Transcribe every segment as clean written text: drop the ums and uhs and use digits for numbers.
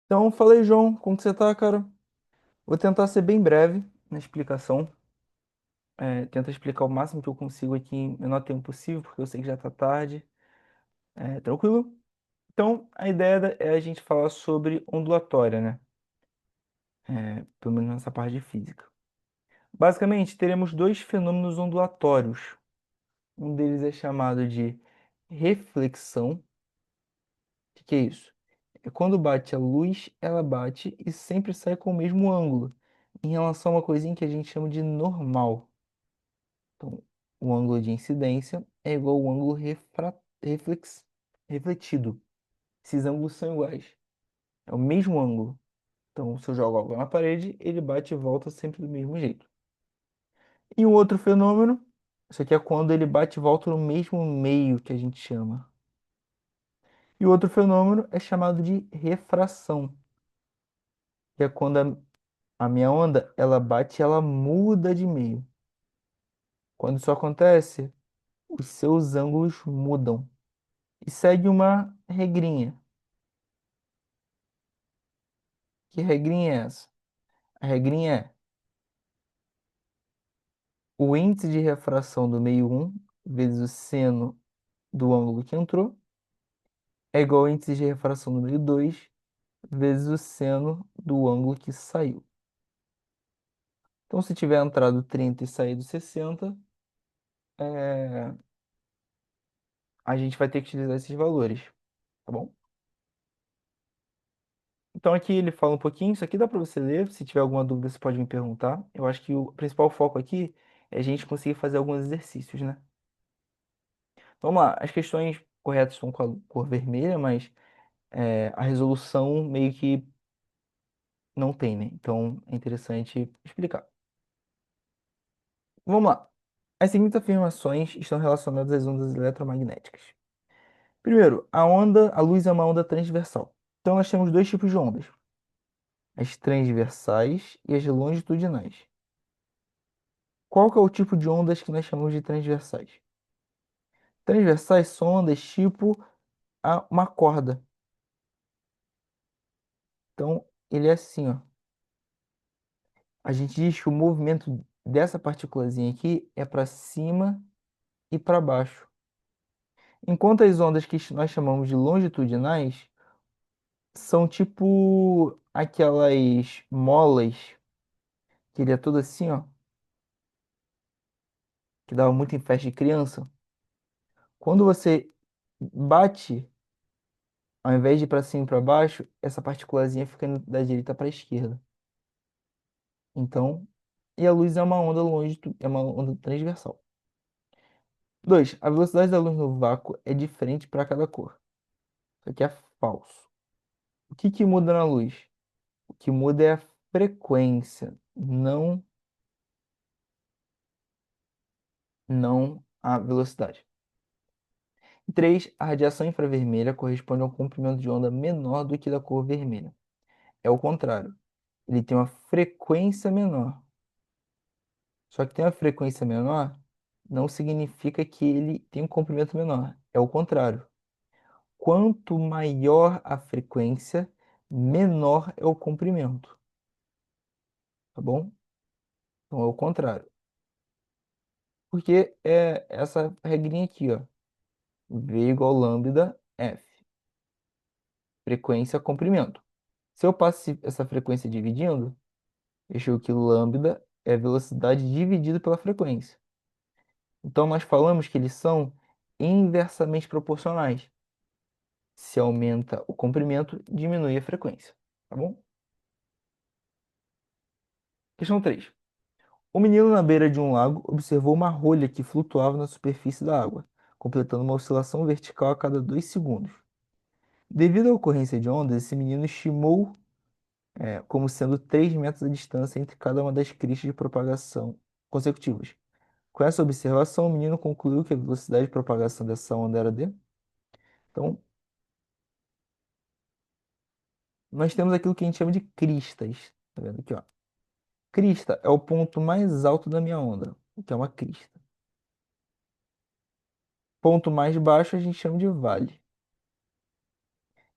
Então, falei, João, como que você tá, cara? Vou tentar ser bem breve na explicação. Tentar explicar o máximo que eu consigo aqui em menor tempo possível, porque eu sei que já tá tarde. Tranquilo? Então, a ideia é a gente falar sobre ondulatória, né? Pelo menos nessa parte de física. Basicamente, teremos dois fenômenos ondulatórios. Um deles é chamado de reflexão. O que é isso? É quando bate a luz, ela bate e sempre sai com o mesmo ângulo, em relação a uma coisinha que a gente chama de normal. Então, o ângulo de incidência é igual ao ângulo refletido. Esses ângulos são iguais. É o mesmo ângulo. Então, se eu jogo algo na parede, ele bate e volta sempre do mesmo jeito. E um outro fenômeno, isso aqui é quando ele bate e volta no mesmo meio que a gente chama. E o outro fenômeno é chamado de refração, que é quando a minha onda, ela bate e ela muda de meio. Quando isso acontece, os seus ângulos mudam. E segue uma regrinha. Que regrinha é essa? A regrinha é o índice de refração do meio um vezes o seno do ângulo que entrou é igual ao índice de refração do meio 2 vezes o seno do ângulo que saiu. Então, se tiver entrado 30 e saído 60, é, a gente vai ter que utilizar esses valores, tá bom? Então, aqui ele fala um pouquinho, isso aqui dá para você ler, se tiver alguma dúvida você pode me perguntar. Eu acho que o principal foco aqui é a gente conseguir fazer alguns exercícios, né? Vamos lá, as questões corretas estão com a cor vermelha, mas a resolução meio que não tem, né? Então é interessante explicar. Vamos lá. As seguintes afirmações estão relacionadas às ondas eletromagnéticas. Primeiro, a luz é uma onda transversal. Então nós temos dois tipos de ondas: as transversais e as longitudinais. Qual que é o tipo de ondas que nós chamamos de transversais? Transversais são ondas tipo uma corda. Então ele é assim, ó. A gente diz que o movimento dessa partículazinha aqui é para cima e para baixo. Enquanto as ondas que nós chamamos de longitudinais são tipo aquelas molas que ele é todo assim, ó, que dava muito em festa de criança. Quando você bate, ao invés de ir para cima e para baixo, essa partículazinha fica indo da direita para a esquerda. Então, e a luz é uma onda é uma onda transversal. 2. A velocidade da luz no vácuo é diferente para cada cor. Isso aqui é falso. O que que muda na luz? O que muda é a frequência, não a velocidade. 3. A radiação infravermelha corresponde a um comprimento de onda menor do que da cor vermelha. É o contrário. Ele tem uma frequência menor. Só que tem uma frequência menor não significa que ele tem um comprimento menor. É o contrário. Quanto maior a frequência, menor é o comprimento. Tá bom? Então é o contrário. Porque é essa regrinha aqui, ó. V igual lambda F. Frequência, comprimento. Se eu passo essa frequência dividindo, eu chego que lambda é velocidade dividido pela frequência. Então nós falamos que eles são inversamente proporcionais. Se aumenta o comprimento, diminui a frequência. Tá bom? Questão 3. O menino na beira de um lago observou uma rolha que flutuava na superfície da água, completando uma oscilação vertical a cada 2 segundos. Devido à ocorrência de ondas, esse menino estimou como sendo 3 metros a distância entre cada uma das cristas de propagação consecutivas. Com essa observação, o menino concluiu que a velocidade de propagação dessa onda era d. Então, nós temos aquilo que a gente chama de cristas. Tá vendo aqui, ó? Crista é o ponto mais alto da minha onda, o que é uma crista. Ponto mais baixo a gente chama de vale.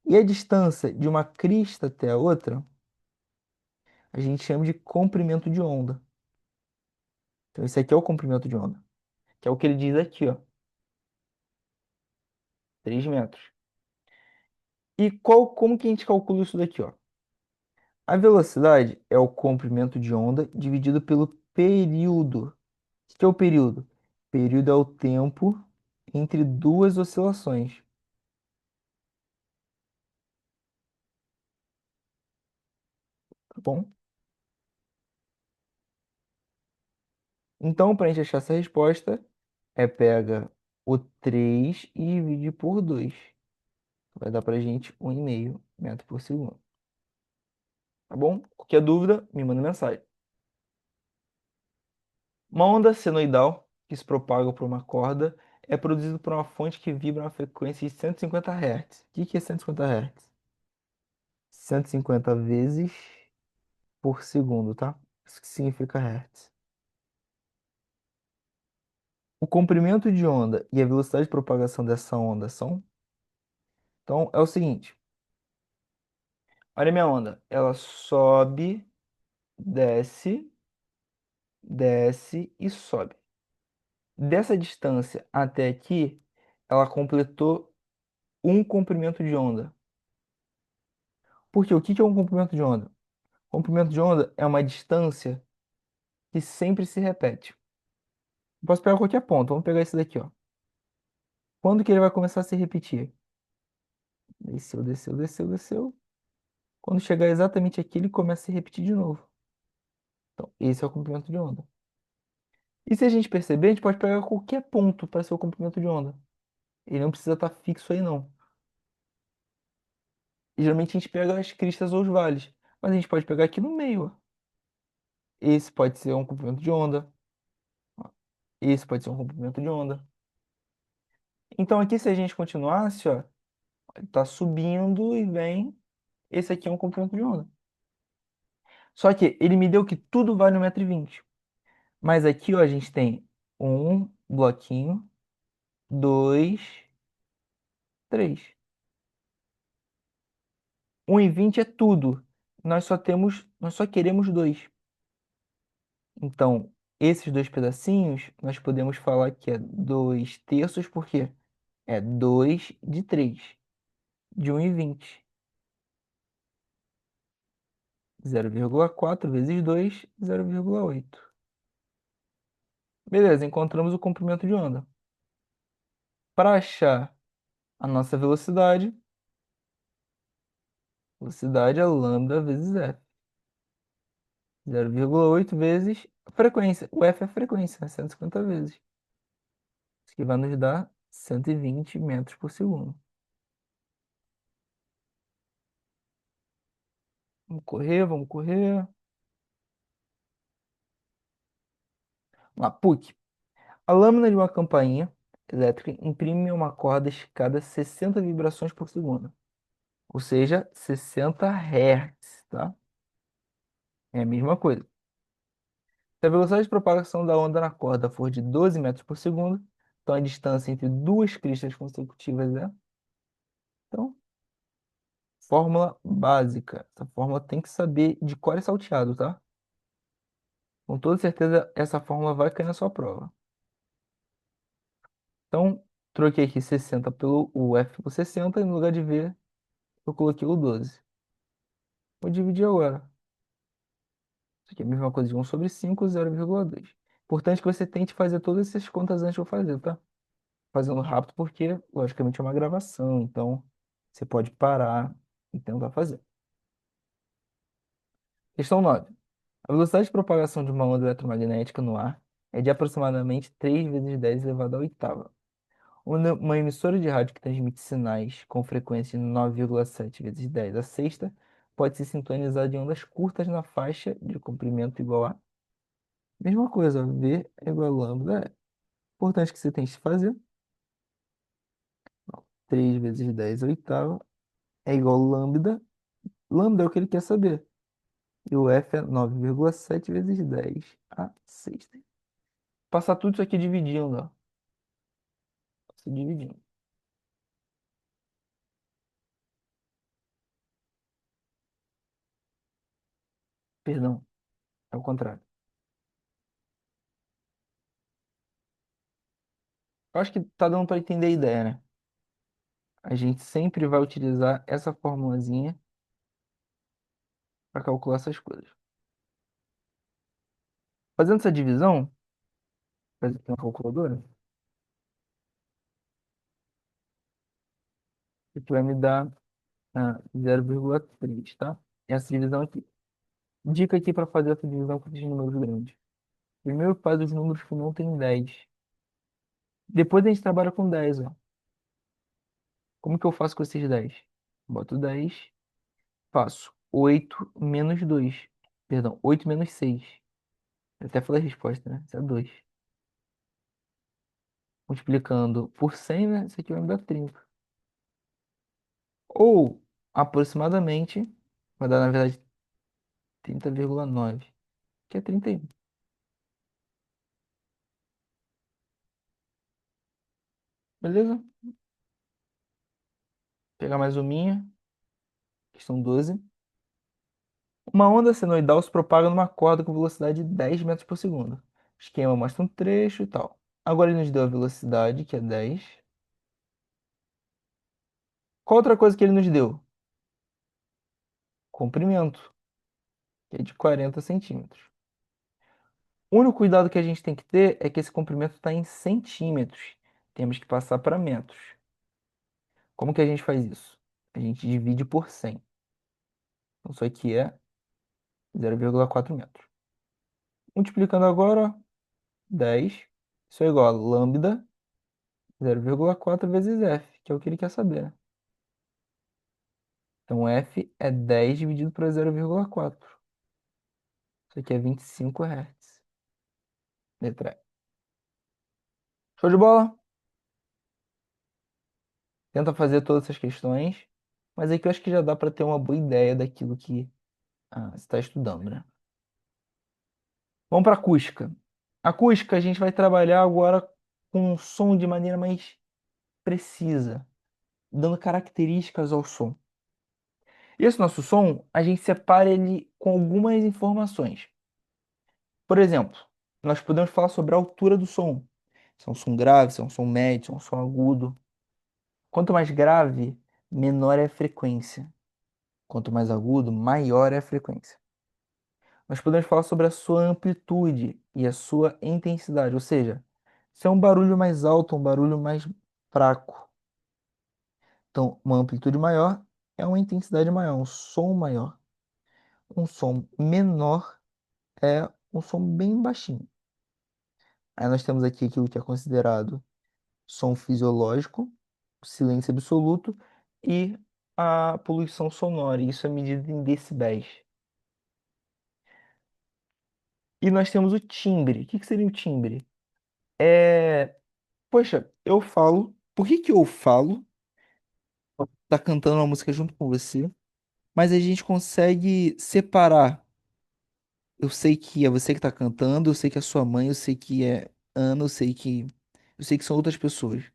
E a distância de uma crista até a outra, a gente chama de comprimento de onda. Então, esse aqui é o comprimento de onda, que é o que ele diz aqui, ó, 3 metros. E como que a gente calcula isso daqui, ó? A velocidade é o comprimento de onda dividido pelo período. O que é o período? Período é o tempo entre duas oscilações, tá bom? Então, para a gente achar essa resposta, pega o 3 e divide por 2. Vai dar para a gente 1,5 metro por segundo, tá bom? Qualquer dúvida, me manda mensagem. Uma onda senoidal que se propaga por uma corda é produzida por uma fonte que vibra a uma frequência de 150 Hz. O que é 150 Hz? 150 vezes por segundo, tá? Isso que significa Hertz. O comprimento de onda e a velocidade de propagação dessa onda são. Então, é o seguinte: olha a minha onda. Ela sobe, desce, desce e sobe. Dessa distância até aqui, ela completou um comprimento de onda. Porque o que é um comprimento de onda? Comprimento de onda é uma distância que sempre se repete. Posso pegar qualquer ponto. Vamos pegar esse daqui, ó. Quando que ele vai começar a se repetir? Desceu, desceu, desceu, desceu. Quando chegar exatamente aqui, ele começa a se repetir de novo. Então, esse é o comprimento de onda. E se a gente perceber, a gente pode pegar qualquer ponto para ser o comprimento de onda. Ele não precisa estar fixo aí, não. E, geralmente a gente pega as cristas ou os vales. Mas a gente pode pegar aqui no meio, ó. Esse pode ser um comprimento de onda. Ó. Esse pode ser um comprimento de onda. Então aqui, se a gente continuasse, ó, ele tá subindo e vem. Esse aqui é um comprimento de onda. Só que ele me deu que tudo vale 1,20 m. Mas aqui, ó, a gente tem um bloquinho, dois, três. 1,20 é tudo. Nós só queremos dois. Então, esses dois pedacinhos, nós podemos falar que é 2 terços, porque é 2 de 3, de 1,20. 0,4 vezes 2, 0,8. Beleza, encontramos o comprimento de onda. Para achar a nossa velocidade é lambda vezes f. 0,8 vezes a frequência. O f é a frequência, né? 150 vezes. Isso que vai nos dar 120 metros por segundo. Vamos correr, vamos correr. Uma PUC. A lâmina de uma campainha elétrica imprime uma corda escada 60 vibrações por segundo. Ou seja, 60 Hz, tá? É a mesma coisa. Se a velocidade de propagação da onda na corda for de 12 metros por segundo, então a distância entre duas cristas consecutivas é. Então, fórmula básica. Essa fórmula tem que saber de cor e salteado, tá? Com toda certeza, essa fórmula vai cair na sua prova. Então, troquei aqui 60 pelo o F por 60 e no lugar de V, eu coloquei o 12. Vou dividir agora. Isso aqui é a mesma coisa de 1/5, 0,2. Importante que você tente fazer todas essas contas antes de eu fazer, tá? Fazendo rápido porque, logicamente, é uma gravação. Então, você pode parar e tentar fazer. Questão 9. A velocidade de propagação de uma onda eletromagnética no ar é de aproximadamente 3 vezes 10 elevado à oitava. Uma emissora de rádio que transmite sinais com frequência de 9,7 vezes 10 à sexta pode se sintonizar de ondas curtas na faixa de comprimento igual a. Mesma coisa, V é igual a lambda. Importante que você tente fazer. 3 vezes 10 à oitava é igual a lambda. Lambda é o que ele quer saber. E o F é 9,7 vezes 10 à sexta. Passar tudo isso aqui dividindo, ó. Passa dividindo. Perdão, é o contrário. Eu acho que tá dando para entender a ideia, né? A gente sempre vai utilizar essa formulazinha para calcular essas coisas. Fazendo essa divisão, fazer aqui uma calculadora, isso vai me dar 0,3, tá? Essa divisão aqui. Dica aqui para fazer essa divisão com esses números grandes. Primeiro faz os números que não tem 10. Depois a gente trabalha com 10, ó. Como que eu faço com esses 10? Boto 10, faço 8 menos 2. Perdão, 8 menos 6. Eu até falei a resposta, né? Isso é 2. Multiplicando por 100, né? Isso aqui vai me dar 30. Ou, aproximadamente, vai dar, na verdade, 30,9, que é 31. Beleza? Vou pegar mais uma minha, que são 12. Uma onda senoidal se propaga numa corda com velocidade de 10 metros por segundo. O esquema mostra um trecho e tal. Agora ele nos deu a velocidade, que é 10. Qual outra coisa que ele nos deu? Comprimento, que é de 40 centímetros. O único cuidado que a gente tem que ter é que esse comprimento está em centímetros. Temos que passar para metros. Como que a gente faz isso? A gente divide por 100. Então, isso aqui é 0,4 metros. Multiplicando agora, 10. Isso é igual a lambda 0,4 vezes f, que é o que ele quer saber, né? Então, f é 10 dividido por 0,4. Isso aqui é 25 Hz. Letra E. Show de bola? Tenta fazer todas essas questões, mas aqui eu acho que já dá para ter uma boa ideia daquilo que você está estudando, né? Vamos para acústica. Acústica, a gente vai trabalhar agora com o som de maneira mais precisa, dando características ao som. Esse nosso som, a gente separa ele com algumas informações. Por exemplo, nós podemos falar sobre a altura do som. Se é um som grave, se é um som médio, se é um som agudo. Quanto mais grave, menor é a frequência. Quanto mais agudo, maior é a frequência. Nós podemos falar sobre a sua amplitude e a sua intensidade, ou seja, se é um barulho mais alto, um barulho mais fraco. Então, uma amplitude maior é uma intensidade maior, um som maior. Um som menor é um som bem baixinho. Aí nós temos aqui aquilo que é considerado som fisiológico, silêncio absoluto e a poluição sonora. Isso é medido em decibéis. E nós temos o timbre. O que que seria o timbre? É, poxa, eu falo. Por que que eu falo? Tá cantando uma música junto com você, mas a gente consegue separar. Eu sei que é você que tá cantando, eu sei que é sua mãe, eu sei que é Ana, eu sei que são outras pessoas.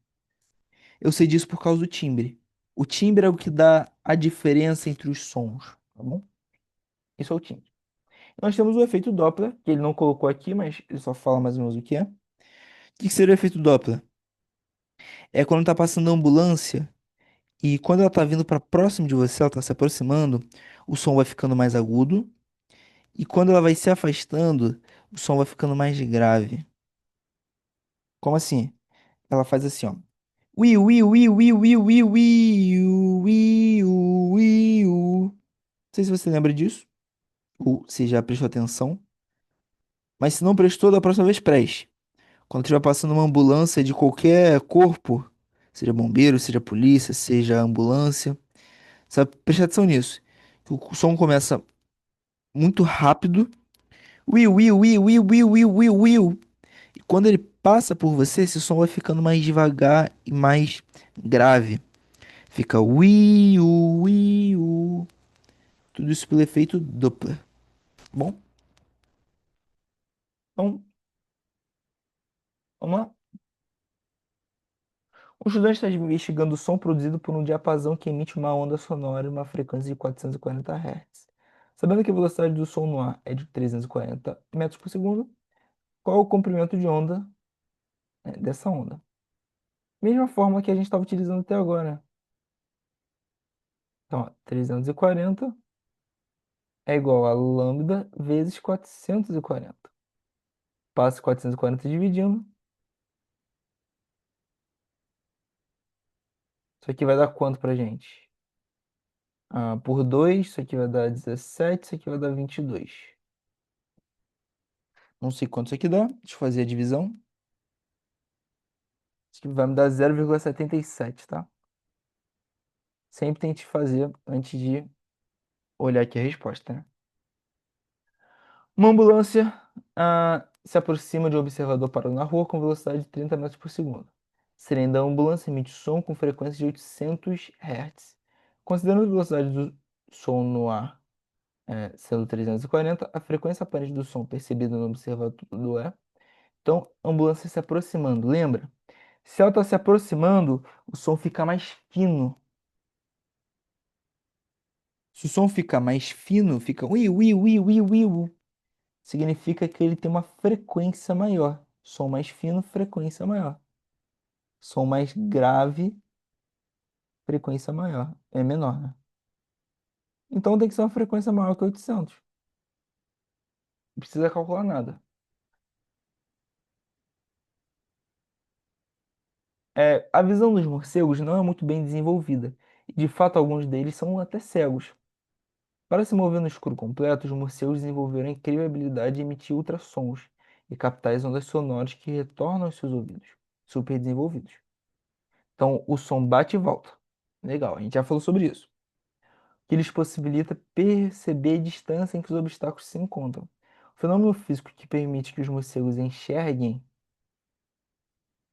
Eu sei disso por causa do timbre. O timbre é o que dá a diferença entre os sons, tá bom? Isso é o timbre. Nós temos o efeito Doppler, que ele não colocou aqui, mas ele só fala mais ou menos o que é. O que que seria o efeito Doppler? É quando tá passando a ambulância e quando ela tá vindo para próximo de você, ela tá se aproximando, o som vai ficando mais agudo e quando ela vai se afastando, o som vai ficando mais grave. Como assim? Ela faz assim, ó. Wiu, wiu, wiu, wiu, wiu, wiu, wiu, wiu, wiu. Não sei se você lembra disso, ou se já prestou atenção, mas se não prestou, da próxima vez preste. Quando estiver passando uma ambulância de qualquer corpo, seja bombeiro, seja polícia, seja ambulância, sabe, preste atenção nisso. O som começa muito rápido, wiu, wiu, wiu, wiu, wiu, wiu, wiu, wiu. E quando ele passa por você, esse som vai ficando mais devagar e mais grave. Fica wiu, wiu. Tudo isso pelo efeito Doppler. Bom, então, vamos lá. O estudante está investigando o som produzido por um diapasão que emite uma onda sonora em uma frequência de 440 Hz. Sabendo que a velocidade do som no ar é de 340 metros por segundo, qual é o comprimento de onda, né, dessa onda? Mesma forma que a gente estava utilizando até agora. Então, ó, 340 é igual a lambda vezes 440. Passa 440 dividindo. Isso aqui vai dar quanto pra gente? Por 2, isso aqui vai dar 17, isso aqui vai dar 22. Não sei quanto isso aqui dá. Deixa eu fazer a divisão. Isso aqui vai me dar 0,77, tá? Sempre tente fazer antes de olhar aqui a resposta, né? Uma ambulância se aproxima de um observador parado na rua com velocidade de 30 metros por segundo. Sirene da ambulância emite som com frequência de 800 Hz. Considerando a velocidade do som no ar, sendo 340, a frequência aparente do som percebida no observador é. Então, a ambulância se aproximando. Lembra? Se ela está se aproximando, o som fica mais fino. Se o som fica mais fino, fica ui, ui, ui, ui, ui, ui, significa que ele tem uma frequência maior. Som mais fino, frequência maior. Som mais grave, frequência maior. É menor, né? Então tem que ser uma frequência maior que 800. Não precisa calcular nada. A visão dos morcegos não é muito bem desenvolvida. E de fato, alguns deles são até cegos. Para se mover no escuro completo, os morcegos desenvolveram a incrível habilidade de emitir ultrassons e captar as ondas sonoras que retornam aos seus ouvidos, super desenvolvidos. Então, o som bate e volta. Legal, a gente já falou sobre isso. Que lhes possibilita perceber a distância em que os obstáculos se encontram. O fenômeno físico que permite que os morcegos enxerguem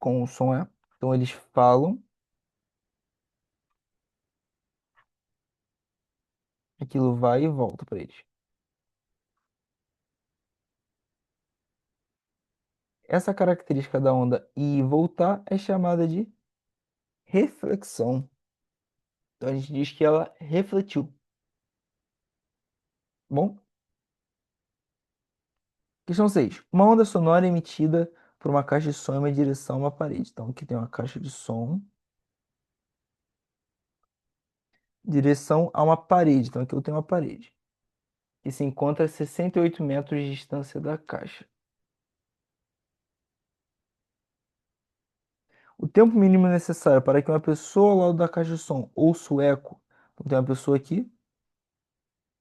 com o som é. Então, eles falam, aquilo vai e volta para eles. Essa característica da onda ir e voltar é chamada de reflexão. Então, a gente diz que ela refletiu. Bom, questão 6. Uma onda sonora é emitida por uma caixa de som em uma direção a uma parede. Então, aqui tem uma caixa de som, direção a uma parede. Então, aqui eu tenho uma parede, que se encontra a 68 metros de distância da caixa. O tempo mínimo necessário para que uma pessoa ao lado da caixa de som ouça o eco. Então, tem uma pessoa aqui.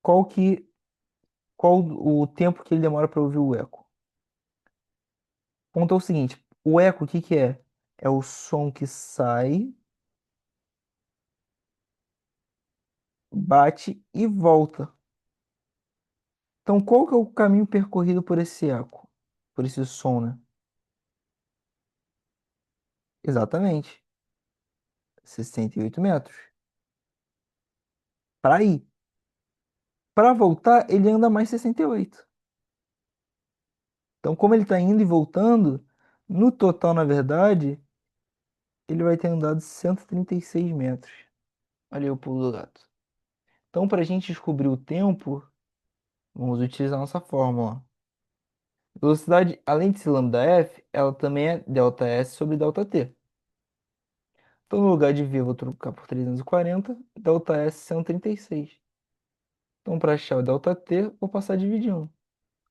Qual que, qual o tempo que ele demora para ouvir o eco? O ponto é o seguinte: o eco, o que que é? É o som que sai, bate e volta. Então, qual que é o caminho percorrido por esse eco? Por esse som, né? Exatamente. 68 metros. Para ir. Para voltar, ele anda mais 68. Então, como ele está indo e voltando, no total, na verdade, ele vai ter andado 136 metros. Olha aí o pulo do gato. Então, para a gente descobrir o tempo, vamos utilizar nossa fórmula. Velocidade, além de ser lambda f, ela também é delta s sobre delta t. Então, no lugar de v, eu vou trocar por 340, delta s 136. Então, para achar o delta t, vou passar dividindo.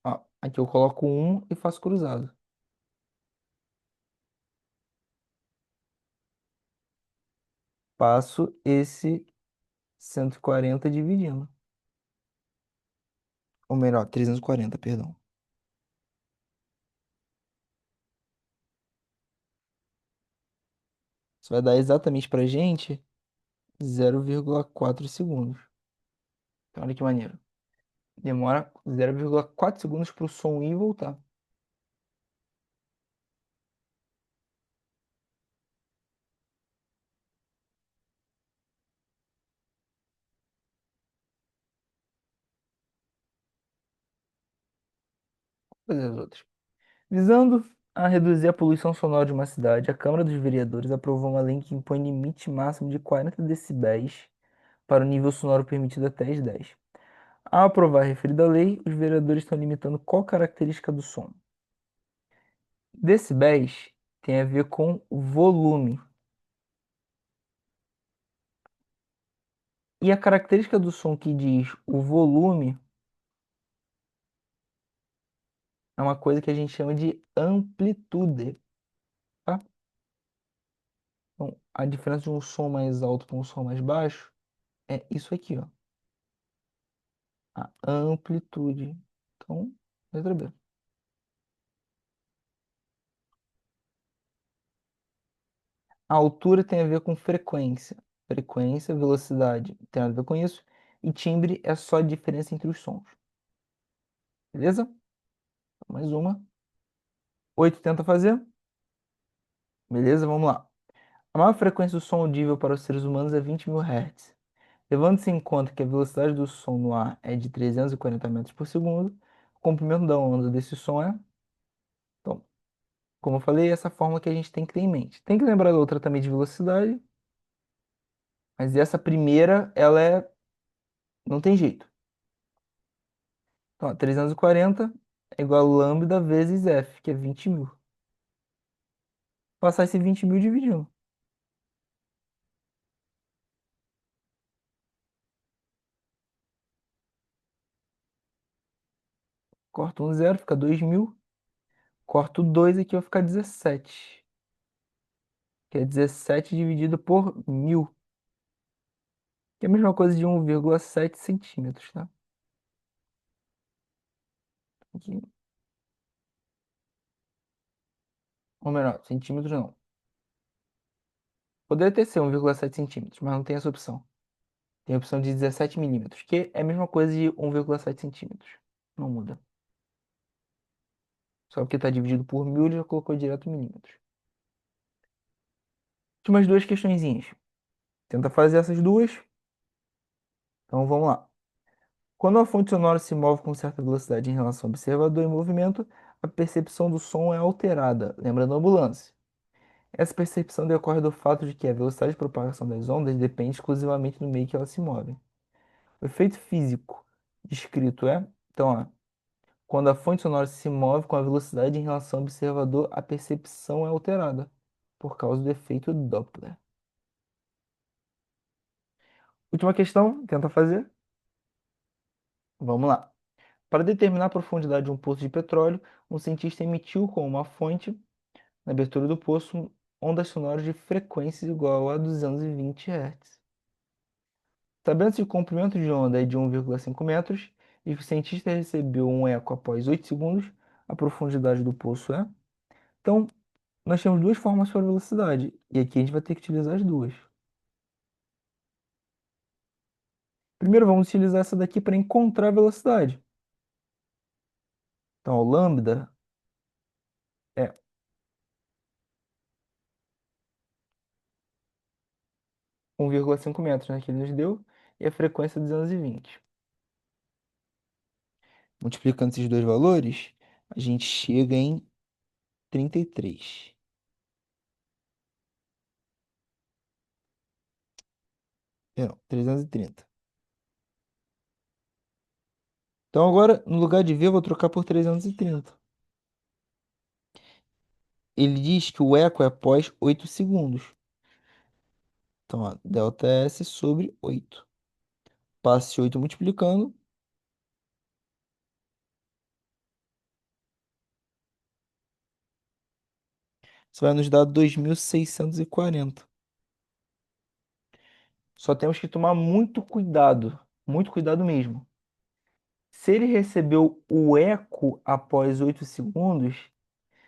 Ó, aqui eu coloco 1 e faço cruzado. Passo esse 140 dividindo. Ou melhor, 340, perdão. Isso vai dar exatamente pra gente 0,4 segundos. Então, olha que maneiro. Demora 0,4 segundos para o som ir e voltar. Vou fazer as outras. Visando a reduzir a poluição sonora de uma cidade, a Câmara dos Vereadores aprovou uma lei que impõe limite máximo de 40 decibéis para o nível sonoro permitido até as 10. Ao aprovar a referida lei, os vereadores estão limitando qual característica do som? Decibéis tem a ver com volume. E a característica do som que diz o volume é uma coisa que a gente chama de amplitude, tá? Então, a diferença de um som mais alto para um som mais baixo é isso aqui, ó, a amplitude. Então, letra B. A altura tem a ver com frequência. Frequência, velocidade tem a ver com isso. E timbre é só a diferença entre os sons. Beleza? Mais uma. 8 tenta fazer. Beleza, vamos lá. A maior frequência do som audível para os seres humanos é 20 mil Hz. Levando-se em conta que a velocidade do som no ar é de 340 metros por segundo, o comprimento da onda desse som é... Então, como eu falei, essa forma que a gente tem que ter em mente. Tem que lembrar da outra também de velocidade, mas essa primeira, ela é... não tem jeito. Então, ó, 340 é igual a lambda vezes F, que é 20 mil. Passar esse 20 mil dividindo. Corta um zero, fica 2 mil. Corto 2 aqui, vai ficar 17. Que é 17 dividido por 1000. Que é a mesma coisa de 1,7 centímetros, tá? Aqui. Ou melhor, centímetros não. Poderia ter sido 1,7 centímetros, mas não tem essa opção. Tem a opção de 17 milímetros, que é a mesma coisa de 1,7 centímetros. Não muda. Só porque está dividido por 1000, ele já colocou direto em milímetros. Últimas duas questõezinhas. Tenta fazer essas duas. Então vamos lá. Quando a fonte sonora se move com certa velocidade em relação ao observador em movimento, a percepção do som é alterada. Lembrando a ambulância. Essa percepção decorre do fato de que a velocidade de propagação das ondas depende exclusivamente do meio que elas se movem. O efeito físico descrito é, então, ó, quando a fonte sonora se move com a velocidade em relação ao observador, a percepção é alterada por causa do efeito Doppler. Última questão, tenta fazer. Vamos lá. Para determinar a profundidade de um poço de petróleo, um cientista emitiu com uma fonte, na abertura do poço, ondas sonoras de frequência igual a 220 Hz. Sabendo se o comprimento de onda é de 1,5 metros e que o cientista recebeu um eco após 8 segundos, a profundidade do poço é. Então, nós temos duas formas para velocidade, e aqui a gente vai ter que utilizar as duas. Primeiro, vamos utilizar essa daqui para encontrar a velocidade. Então, o lambda é 1,5 metros, né, que ele nos deu, e a frequência é 220. Multiplicando esses dois valores, a gente chega em 33. Não, 330. Então agora, no lugar de V, eu vou trocar por 330. Ele diz que o eco é após 8 segundos. Então, ó, delta S sobre 8. Passe 8 multiplicando. Isso vai nos dar 2.640. Só temos que tomar muito cuidado mesmo. Se ele recebeu o eco após 8 segundos,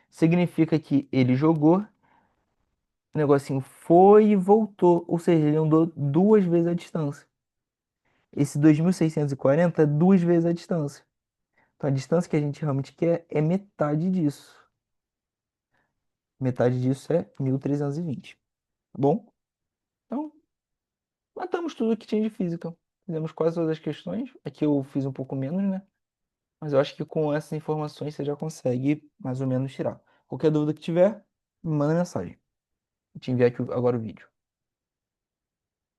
significa que ele jogou, o negocinho foi e voltou, ou seja, ele andou duas vezes a distância. Esse 2.640 é duas vezes a distância. Então a distância que a gente realmente quer é metade disso. Metade disso é 1.320. Tá bom? Então, matamos tudo que tinha de física. Fizemos quase todas as questões. Aqui eu fiz um pouco menos, né? Mas eu acho que com essas informações você já consegue mais ou menos tirar. Qualquer dúvida que tiver, me manda mensagem. Vou te enviar aqui agora o vídeo.